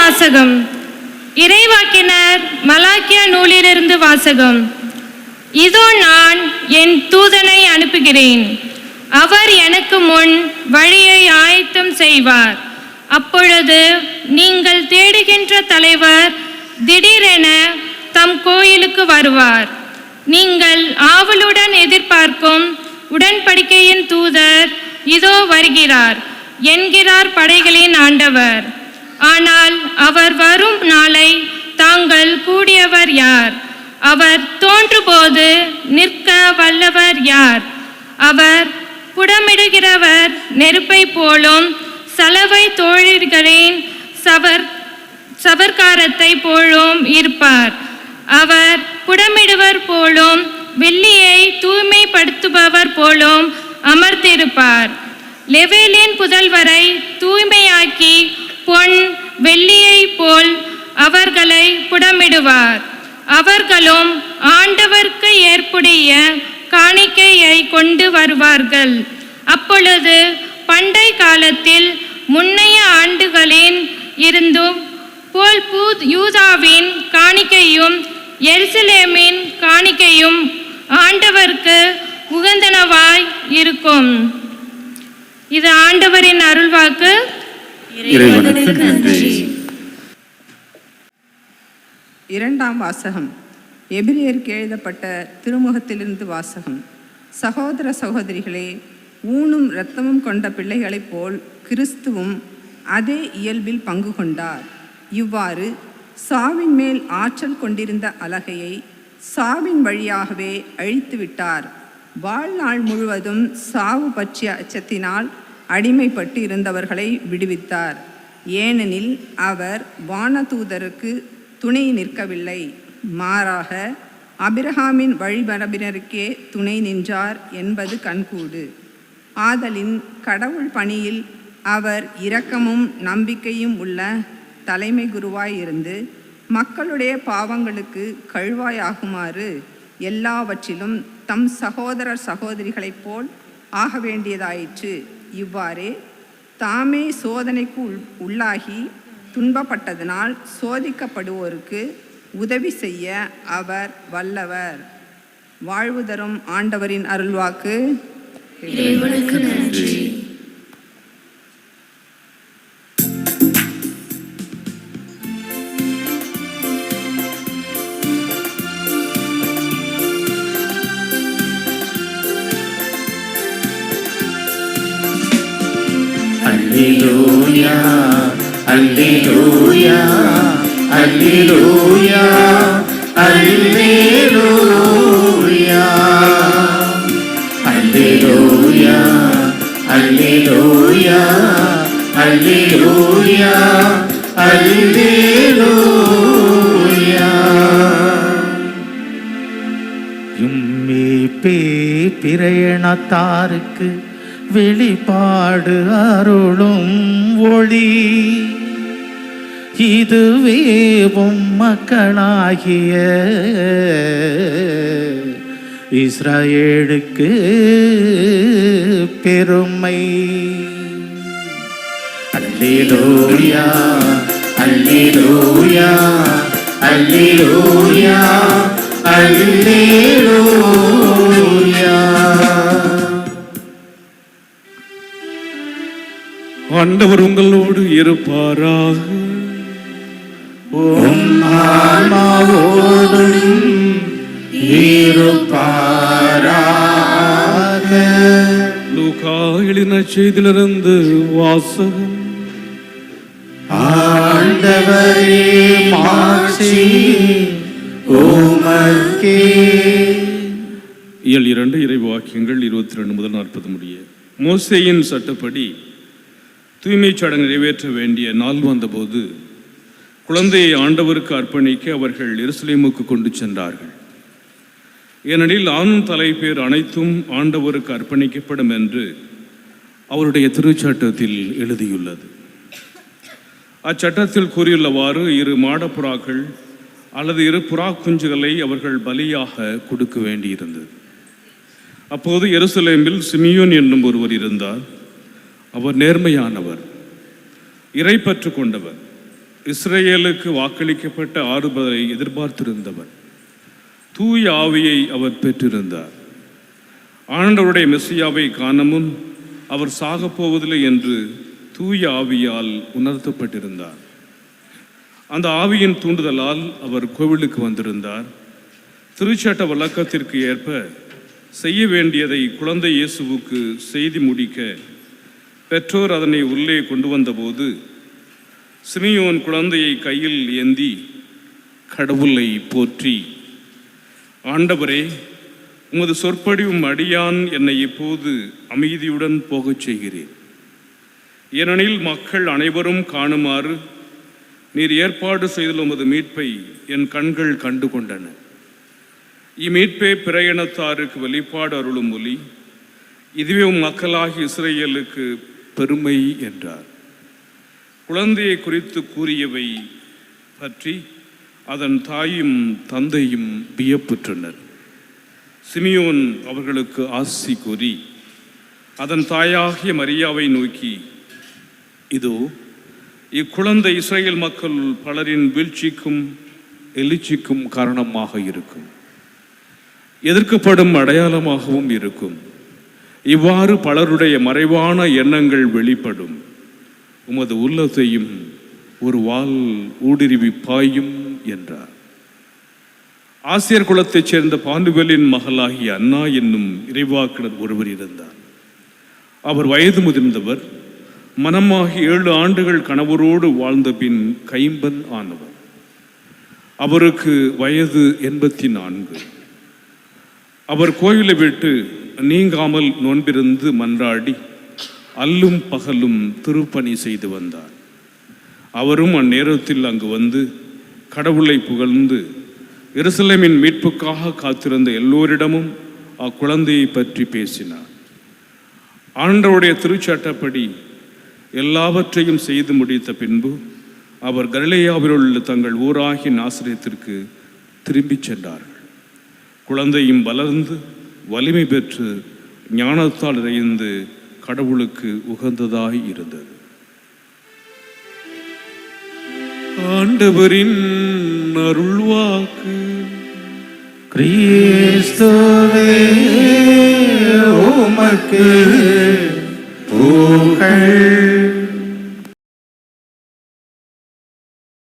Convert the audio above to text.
வாசகம். இறைவாக்கினர் மலாக்கியா நூலிலிருந்து வாசகம். இதோ நான் என் தூதனை அனுப்புகிறேன், அவர் எனக்கு முன் வழியை ஆயத்தம் செய்வார். அப்பொழுது நீங்கள் தேடுகின்ற தலைவர் திடீரென தம் கோயிலுக்கு வருவார். நீங்கள் ஆவலுடன் எதிர்பார்க்கும் உடன்படிக்கையின் தூதர் இதோ வருகிறார் என்கிறார் படைகளின் ஆண்டவர். ஆனால் அவர் வரும் நாளை தாங்கள் கூடியவர் யார்? அவர் தோன்றும்போது நிற்க வல்லவர் யார்? அவர் புடமிடுகிறவர் நெருப்பை போலும் சலவை தோழிகளின் சபர்காரத்தை போலும் இருப்பார். அவர் புடமிடுவர் போலும் வெள்ளியை தூய்மைப்படுத்துபவர் போலும் அமர்ந்திருப்பார். லெவேலின் புதல்வரை தூய்மையாக்கி பொன் வெள்ளியை போல் அவர்களை புடமிடுவார். அவர்களும் ஆண்டவருக்கு ஏற்புடைய காணிக்கையை கொண்டு வருவார்கள். அப்பொழுது பண்டை காலத்தில் முன்னைய ஆண்டுகளின் இருந்தும் போல் யூதாவின் காணிக்கையும் எருசலேமின் காணிக்கையும் ஆண்டவருக்கு உகந்தனவாய் இருக்கும். இது ஆண்டவரின் அருள்வாக்கு. இரண்டாம் வாசகம். எபிரேயருக்கு எழுதப்பட்ட திருமுகத்திலிருந்து வாசகம். சகோதர சகோதரிகளே, ஊனும் இரத்தமும் கொண்ட பிள்ளைகளைப் போல் கிறிஸ்துவும் அதே இயல்பில் பங்கு கொண்டார். இவ்வாறு சாவின் மேல் ஆற்றல் கொண்டிருந்த அலகையை சாவின் வழியாகவே அழித்துவிட்டார். வாழ்நாள் முழுவதும் சாவு பற்றிய அச்சத்தினால் அடிமைப்பட்டு இருந்தவர்களை விடுவித்தார். ஏனெனில் அவர் வானதூதருக்கு துணை நிற்கவில்லை, மாறாக அபிரகாமின் வழிமரபினருக்கே துணை நின்றார் என்பது கண்கூடு. ஆதலின் கடவுள் பணியில் அவர் இரக்கமும் நம்பிக்கையும் உள்ள தலைமை குருவாய் இருந்து மக்களுடைய பாவங்களுக்கு கழுவாயாகுமாறு எல்லாவற்றிலும் தம் சகோதரர் சகோதரிகளைப் போல் ஆக வேண்டியதாயிற்று. இவ்வாறே தாமே சோதனைக்கு உள்ளாகி துன்பப்பட்டதனால் சோதிக்கப்படுவோருக்கு உதவி செய்ய அவர் வல்லவர். வாழ்வு தரும் ஆண்டவரின் அருள்வாக்கு. நன்றி. Alleluia, Alleluia, Alleluia, Alleluia, Alleluia, Alleluia, Alleluia, Alleluia. யும்மேப்பே பிரயணத்தாருக்கு வெளிப்பாடு அருளும் ஒளி, இதுவேவும் மக்களாகிய இஸ்ரவேலுக்கு பெருமை. அல்லேலூயா, அல்லேலூயா, அல்லேலூயா, அல்லேலூயா. ஆண்டவர் உங்களோடு இருப்பாராக. உம் ஆன்மாவோடும் இருப்பாராக. லூக்கா எழுதின செய்தியிலிருந்து வாசகம். ஆண்டவரே மாட்சி உமக்கே. இயல் 2 இறைவாக்கியங்கள் 22 முதல் 40 முடிய. மோசேயின் சட்டப்படி தூய்மைச் சடங்கு நிறைவேற்ற வேண்டிய நாள் வந்தபோது குழந்தையை ஆண்டவருக்கு அர்ப்பணிக்க அவர்கள் எருசலேமுக்கு கொண்டு சென்றார்கள். ஏனெனில் ஆணும் தலைப்பேர் அனைத்தும் ஆண்டவருக்கு அர்ப்பணிக்கப்படும் என்று அவருடைய திருச்சட்டத்தில் எழுதியுள்ளது. அச்சட்டத்தில் கூறியுள்ளவாறு 2 மாடப்புறாக்கள் அல்லது 2 புறா குஞ்சுகளை அவர்கள் பலியாக கொடுக்க வேண்டியிருந்தது. அப்போது எருசலேமில் சிமியோன் என்னும் ஒருவர் இருந்தார். அவர் நேர்மையானவர், இறைப்பற்று கொண்டவர், இஸ்ரேலுக்கு வாக்களிக்கப்பட்ட ஆறுதலை எதிர்பார்த்திருந்தவர். தூய ஆவியை அவர் பெற்றிருந்தார். ஆண்டவருடைய மெசியாவை காணமுன் அவர் சாகப் போவதில்லை என்று தூய ஆவியால் உணர்த்தப்பட்டிருந்தார். அந்த ஆவியின் தூண்டுதலால் அவர் கோவிலுக்கு வந்திருந்தார். திருச்சட்ட வழக்கத்திற்கு ஏற்ப செய்ய வேண்டியதை குழந்தை இயேசுவுக்கு செய்து முடிக்க பெற்றோர் அதனை உள்ளே கொண்டு வந்தபோது சிமியோன் குழந்தையை கையில் ஏந்தி கடவுளை போற்றி, ஆண்டவரே, உமது சொற்படியும் அடியான் என்னை இப்போது அமைதியுடன் போகச் செய்கிறேன். ஏனெனில் மக்கள் அனைவரும் காணுமாறு நீர் ஏற்பாடு செய்துள்ள உமது மீட்பை என் கண்கள் கண்டு கொண்டன. இம்மீட்பே பிற இனத்தாருக்கு வெளிப்பாடு அருளும் ஒளி. இதுவே மக்களாகி இஸ்ரேலுக்கு பெருமை என்றார். குழந்தையை குறித்து கூறியவை பற்றி அதன் தாயும் தந்தையும் வியப்புற்றனர். சிமியோன் அவர்களுக்கு ஆசி கூறி அதன் தாயாகிய மரியாவை நோக்கி, இதோ இக்குழந்தை இஸ்ரேல் மக்கள் பலரின் வீழ்ச்சிக்கும் எழுச்சிக்கும் காரணமாக இருக்கும், எதிர்க்கப்படும் அடையாளமாகவும் இருக்கும். இவ்வாறு பலருடைய மறைவான எண்ணங்கள் வெளிப்படும். உமது உள்ளத்தையும் ஒரு வாள் ஊடுருவி பாயும் என்றார். ஆசிரியர் குலத்தைச் சேர்ந்த பாண்டுவேலின் மகளாகிய அன்னா என்னும் இறைவாக்கினர் ஒருவர் இருந்தார். அவர் வயது முதிர்ந்தவர். மனமாகி 7 ஆண்டுகள் கணவரோடு வாழ்ந்த பின் கைம்பன் ஆனவர். அவருக்கு வயது 84. அவர் கோயிலை விட்டு நீங்காமல் நோன்பிருந்து மன்றாடி அல்லும் பகலும் திருப்பணி செய்து வந்தார். அவரும் அந்நேரத்தில் அங்கு வந்து கடவுளை புகழ்ந்து எருசலேமின் மீட்புக்காக காத்திருந்த எல்லோரிடமும் அக்குழந்தையை பற்றி பேசினார். ஆண்டவருடைய திருச்சட்டப்படி எல்லாவற்றையும் செய்து முடித்த பின்பு அவர் கலிலேயாவில் உள்ள தங்கள் ஊராகி நாசரேத்திற்கு திரும்பிச் சென்றார்கள். குழந்தையும் வளர்ந்து வலிமை பெற்று ஞானத்தால் இறைந்து கடவுளுக்கு உகந்ததாய் இருந்தது. ஆண்டவரின் அருள்வாக்கு. கிறிஸ்துவே உமக்கு